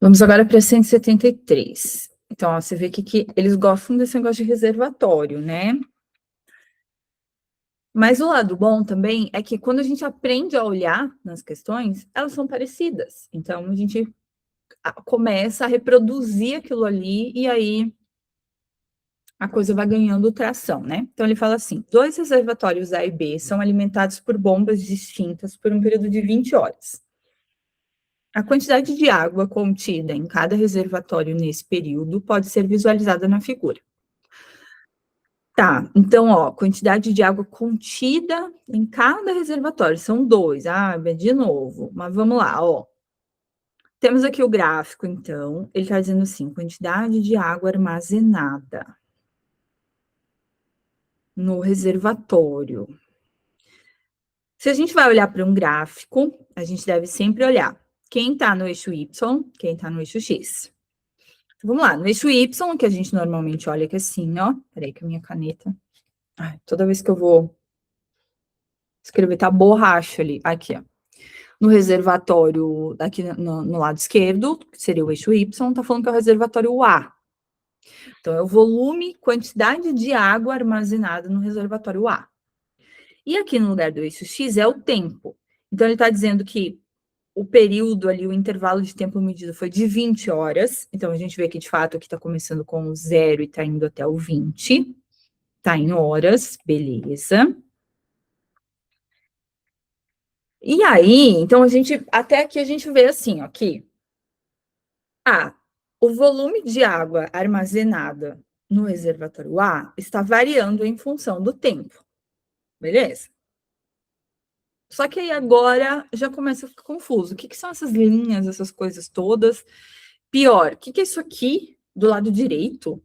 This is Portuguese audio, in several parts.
Vamos agora para 173. Então, ó, você vê que eles gostam desse negócio de reservatório, né? Mas o lado bom também é que quando a gente aprende a olhar nas questões, elas são parecidas. Então, a gente começa a reproduzir aquilo ali e aí a coisa vai ganhando tração, né? Então, ele fala assim: 2 reservatórios A e B são alimentados por bombas distintas por um período de 20 horas. A quantidade de água contida em cada reservatório nesse período pode ser visualizada na figura. Tá, então, ó, quantidade de água contida em cada reservatório, são 2. Ah, de novo, mas vamos lá, ó. Temos aqui o gráfico, então, ele está dizendo assim, quantidade de água armazenada no reservatório. Se a gente vai olhar para um gráfico, a gente deve sempre olhar quem está no eixo Y, quem está no eixo X. Então, vamos lá, no eixo Y, que a gente normalmente olha aqui assim, ó. Peraí que a minha caneta... Ai, toda vez que eu vou escrever, tá borracha ali. Aqui, ó. No reservatório, aqui no lado esquerdo, que seria o eixo Y, tá falando que é o reservatório A. Então, é o volume, quantidade de água armazenada no reservatório A. E aqui no lugar do eixo X é o tempo. Então, ele está dizendo que o período ali, o intervalo de tempo medido foi de 20 horas. Então, a gente vê que, de fato, aqui está começando com o 0 e está indo até o 20. Está em horas, beleza. E aí, então, até aqui a gente vê assim, ó, aqui. O volume de água armazenada no reservatório A está variando em função do tempo. Beleza? Só que aí agora já começa a ficar confuso. O que são essas linhas, essas coisas todas? Pior, o que é isso aqui do lado direito?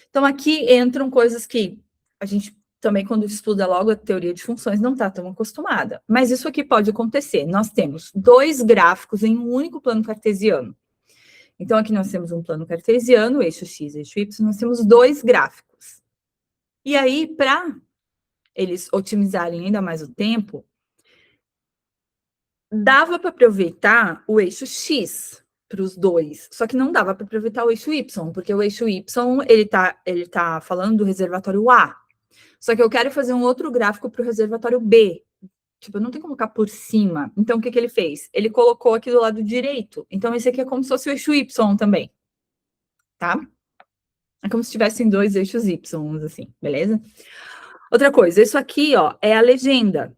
Então, aqui entram coisas que a gente também, quando estuda logo a teoria de funções, não está tão acostumada. Mas isso aqui pode acontecer. Nós temos 2 gráficos em um único plano cartesiano. Então, aqui nós temos um plano cartesiano, eixo X, eixo Y, nós temos 2 gráficos. E aí, para eles otimizarem ainda mais o tempo, dava para aproveitar o eixo X para os 2, só que não dava para aproveitar o eixo Y, porque o eixo Y, ele tá falando do reservatório A. Só que eu quero fazer um outro gráfico para o reservatório B. Tipo, não tem como colocar por cima. Então, o que ele fez? Ele colocou aqui do lado direito. Então, esse aqui é como se fosse o eixo Y também. Tá? É como se tivessem 2 eixos Y, assim, beleza? Outra coisa, isso aqui, ó, é a legenda.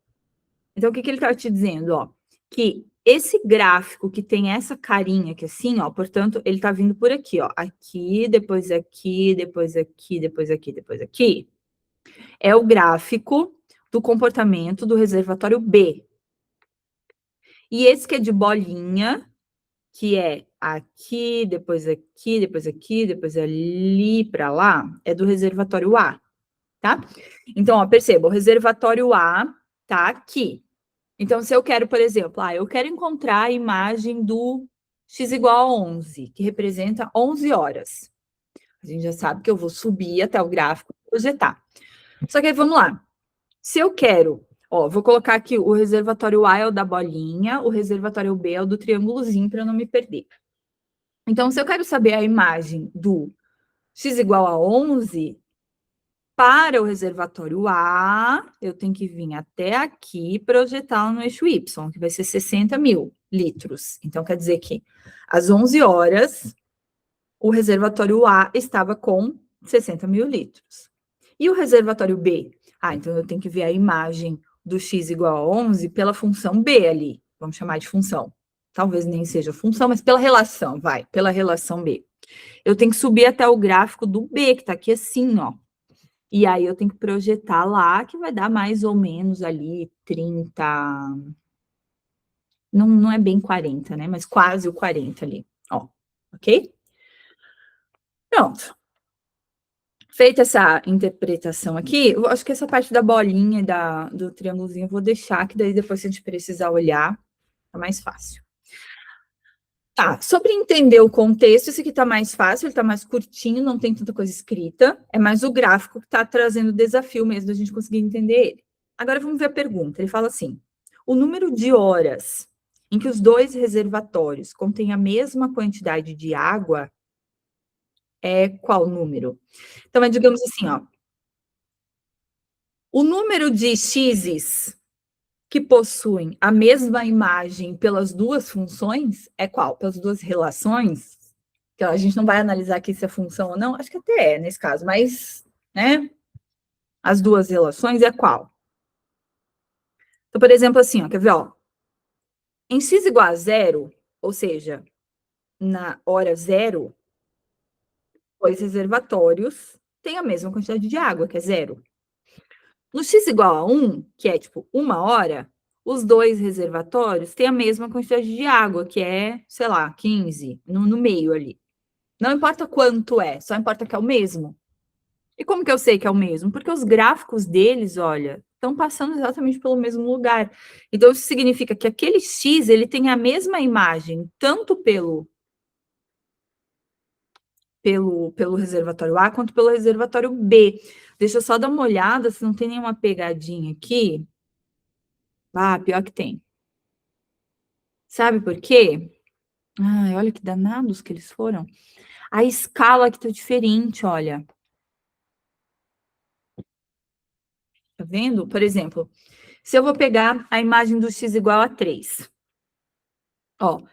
Então, o que ele tá te dizendo, ó? Que esse gráfico que tem essa carinha aqui assim, ó, portanto, ele tá vindo por aqui, ó. Aqui, depois aqui, depois aqui, depois aqui, depois aqui. É o gráfico do comportamento do reservatório B. E esse que é de bolinha, que é aqui, depois aqui, depois aqui, depois ali para lá, é do reservatório A, tá? Então, ó, perceba, o reservatório A tá aqui. Então, se eu quero, por exemplo, eu quero encontrar a imagem do x igual a 11, que representa 11 horas. A gente já sabe que eu vou subir até o gráfico e projetar. Só que aí, vamos lá. Se eu quero, ó, vou colocar aqui o reservatório A é o da bolinha, o reservatório B é o do triângulozinho, para eu não me perder. Então, se eu quero saber a imagem do x igual a 11, para o reservatório A, eu tenho que vir até aqui e projetar no eixo Y, que vai ser 60 mil litros. Então, quer dizer que às 11 horas, o reservatório A estava com 60 mil litros. E o reservatório B? Então eu tenho que ver a imagem do x igual a 11 pela função B ali. Vamos chamar de função. Talvez nem seja função, mas pela relação, pela relação B. Eu tenho que subir até o gráfico do B, que está aqui assim, ó. E aí eu tenho que projetar lá, que vai dar mais ou menos ali 30... Não é bem 40, né? Mas quase o 40 ali, ó. Ok? Pronto. Feita essa interpretação aqui, eu acho que essa parte da bolinha e do triângulozinho eu vou deixar, que daí depois se a gente precisar olhar, tá mais fácil. Tá, sobre entender o contexto, esse aqui tá mais fácil, ele tá mais curtinho, não tem tanta coisa escrita, é mais o gráfico que tá trazendo desafio mesmo da gente conseguir entender ele. Agora vamos ver a pergunta, ele fala assim, o número de horas em que os dois reservatórios contêm a mesma quantidade de água, é qual número? Então, digamos assim, ó, o número de x's que possuem a mesma imagem pelas duas funções é qual? Pelas duas relações? Que a gente não vai analisar aqui se é função ou não, acho que até é nesse caso, mas, né? As duas relações é qual? Então, por exemplo, assim, ó, quer ver, ó? Em x igual a zero, ou seja, na hora zero, dois reservatórios têm a mesma quantidade de água, que é zero. No x igual a 1, que é tipo 1 hora, os dois reservatórios têm a mesma quantidade de água, que é, sei lá, 15, no meio ali. Não importa quanto é, só importa que é o mesmo. E como que eu sei que é o mesmo? Porque os gráficos deles, olha, estão passando exatamente pelo mesmo lugar. Então, isso significa que aquele X, ele tem a mesma imagem, tanto pelo reservatório A, quanto pelo reservatório B. Deixa eu só dar uma olhada se não tem nenhuma pegadinha aqui. Ah, pior que tem. Sabe por quê? Ai, olha que danados que eles foram. A escala que tá diferente, olha. Tá vendo? Por exemplo, se eu vou pegar a imagem do x igual a 3, ó,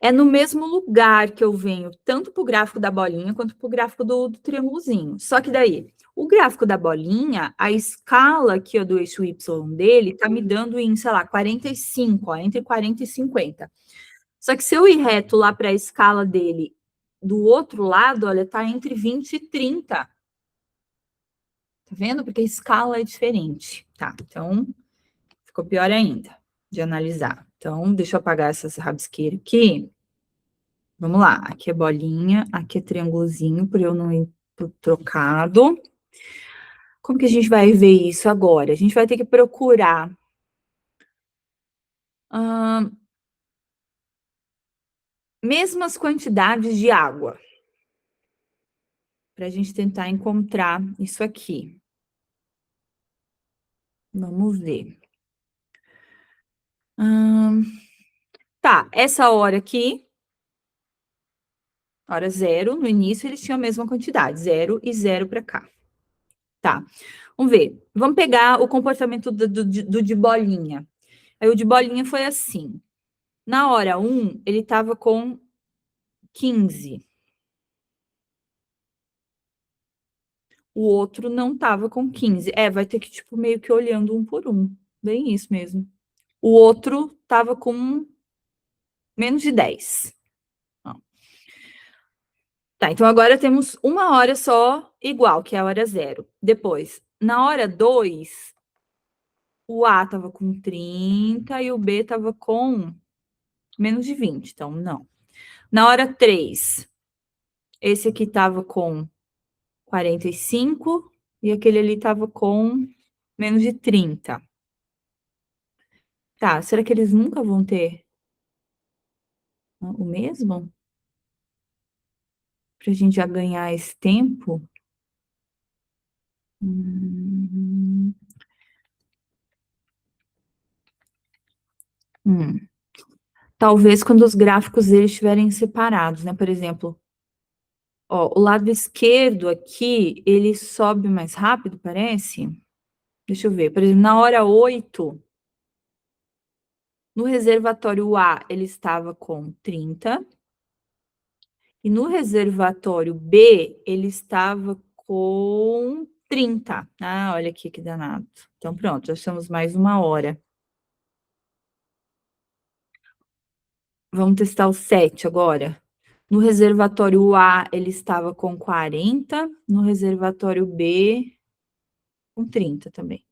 é no mesmo lugar que eu venho, tanto para o gráfico da bolinha quanto para o gráfico do triângulozinho. Só que daí, o gráfico da bolinha, a escala aqui ó, do eixo y dele está me dando em, sei lá, 45, ó, entre 40 e 50. Só que se eu ir reto lá para a escala dele do outro lado, olha, tá entre 20 e 30. Tá vendo? Porque a escala é diferente. Tá, então ficou pior ainda de analisar. Então, deixa eu apagar essas rabisqueiras aqui. Vamos lá, aqui é bolinha, aqui é triângulozinho, por eu não ir pro trocado. Como que a gente vai ver isso agora? A gente vai ter que procurar mesmas quantidades de água, para a gente tentar encontrar isso aqui. Vamos ver. Tá, essa hora aqui, hora zero, no início eles tinham a mesma quantidade, 0 e 0 para cá. Tá, vamos ver. Vamos pegar o comportamento do de bolinha. Aí o de bolinha foi assim. Na hora 1, ele estava com 15. O outro não estava com 15. É, vai ter que, tipo, meio que olhando um por um. Bem isso mesmo. O outro estava com menos de 10. Ó. Tá, então agora temos uma hora só igual, que é a hora 0. Depois, na hora 2, o A estava com 30 e o B estava com menos de 20. Então, não. Na hora 3, esse aqui estava com 45 e aquele ali estava com menos de 30. Tá, será que eles nunca vão ter o mesmo? Pra gente já ganhar esse tempo? Hum. Talvez quando os gráficos deles estiverem separados, né? Por exemplo, ó, o lado esquerdo aqui, ele sobe mais rápido, parece? Deixa eu ver. Por exemplo, na hora 8, no reservatório A, ele estava com 30. E no reservatório B, ele estava com 30. Ah, olha aqui que danado. Então, pronto, já estamos mais uma hora. Vamos testar o 7 agora. No reservatório A, ele estava com 40. No reservatório B, com 30 também.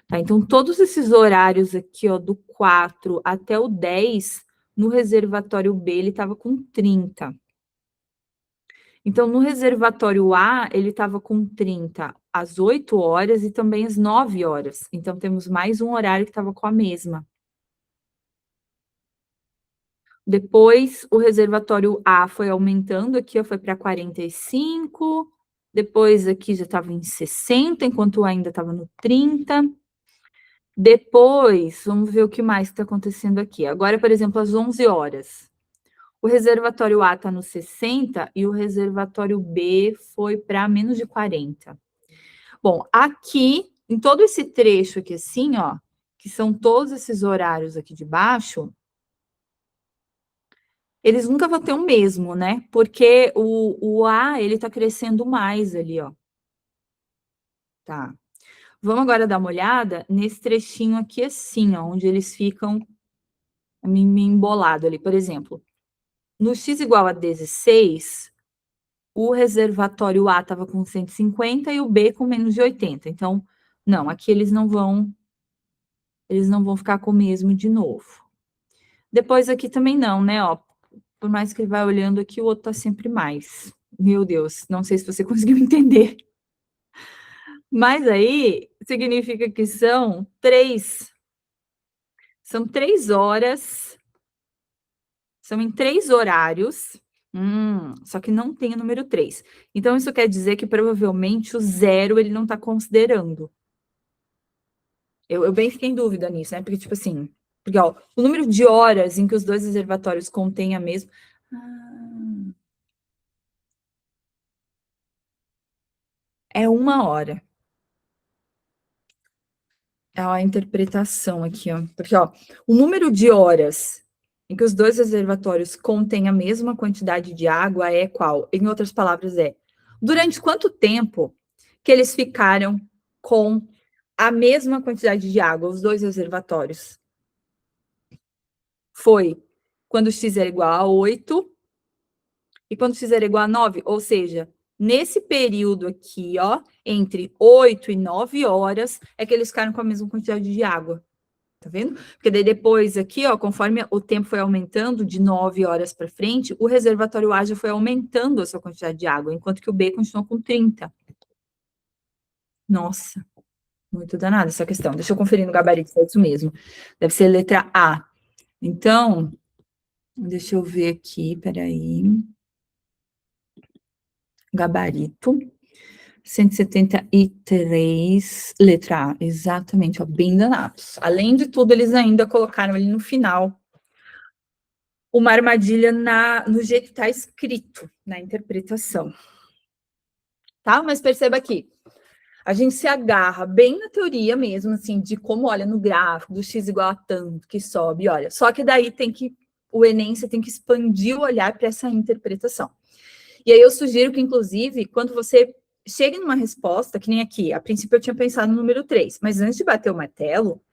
Tá, então, todos esses horários aqui, ó, do 4 até o 10, no reservatório B, ele estava com 30. Então, no reservatório A, ele estava com 30 às 8 horas e também às 9 horas. Então, temos mais um horário que estava com a mesma. Depois, o reservatório A foi aumentando aqui, ó, foi para 45. Depois, aqui já estava em 60, enquanto ainda estava no 30. Depois, vamos ver o que mais está acontecendo aqui. Agora, por exemplo, às 11 horas. O reservatório A está no 60 e o reservatório B foi para menos de 40. Bom, aqui, em todo esse trecho aqui assim, ó, que são todos esses horários aqui de baixo, eles nunca vão ter o mesmo, né? Porque o A, ele tá crescendo mais ali, ó. Tá. Vamos agora dar uma olhada nesse trechinho aqui assim, ó, onde eles ficam me embolado ali. Por exemplo, no x igual a 16, o reservatório A estava com 150 e o B com menos de 80. Então, não, aqui eles não vão ficar com o mesmo de novo. Depois aqui também não, né, ó. Por mais que ele vá olhando aqui, o outro tá sempre mais. Meu Deus, não sei se você conseguiu entender. Mas aí significa que são 3 horas, são em 3 horários. Só que não tem o número 3. Então, isso quer dizer que provavelmente o 0 ele não está considerando. Eu bem fiquei em dúvida nisso, né? Porque, tipo assim, porque, ó, o número de horas em que os dois reservatórios contêm a mesma. É 1 hora. É a interpretação aqui, ó. Porque, ó, o número de horas em que os dois reservatórios contêm a mesma quantidade de água é qual? Em outras palavras, é durante quanto tempo que eles ficaram com a mesma quantidade de água, os dois reservatórios? Foi quando x era igual a 8 e quando x era igual a 9, ou seja, nesse período aqui, ó, entre 8 e 9 horas, é que eles ficaram com a mesma quantidade de água. Tá vendo? Porque daí depois aqui, ó, conforme o tempo foi aumentando de 9 horas para frente, o reservatório A já foi aumentando a sua quantidade de água, enquanto que o B continuou com 30. Nossa, muito danada essa questão. Deixa eu conferir no gabarito se é isso mesmo. Deve ser letra A. Então, deixa eu ver aqui, peraí. Gabarito. 173, letra A. Exatamente, ó, bem danados. Além de tudo, eles ainda colocaram ali no final uma armadilha no jeito que está escrito, na interpretação. Tá? Mas perceba aqui, a gente se agarra bem na teoria mesmo, assim, de como olha no gráfico, do x igual a tanto, que sobe, olha. Só que daí o Enem, você tem que expandir o olhar para essa interpretação. E aí eu sugiro que, inclusive, quando você chegue numa resposta, que nem aqui, a princípio eu tinha pensado no número 3, mas antes de bater o martelo,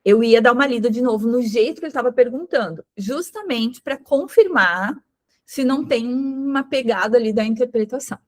eu ia dar uma lida de novo no jeito que ele estava perguntando, justamente para confirmar se não tem uma pegada ali da interpretação.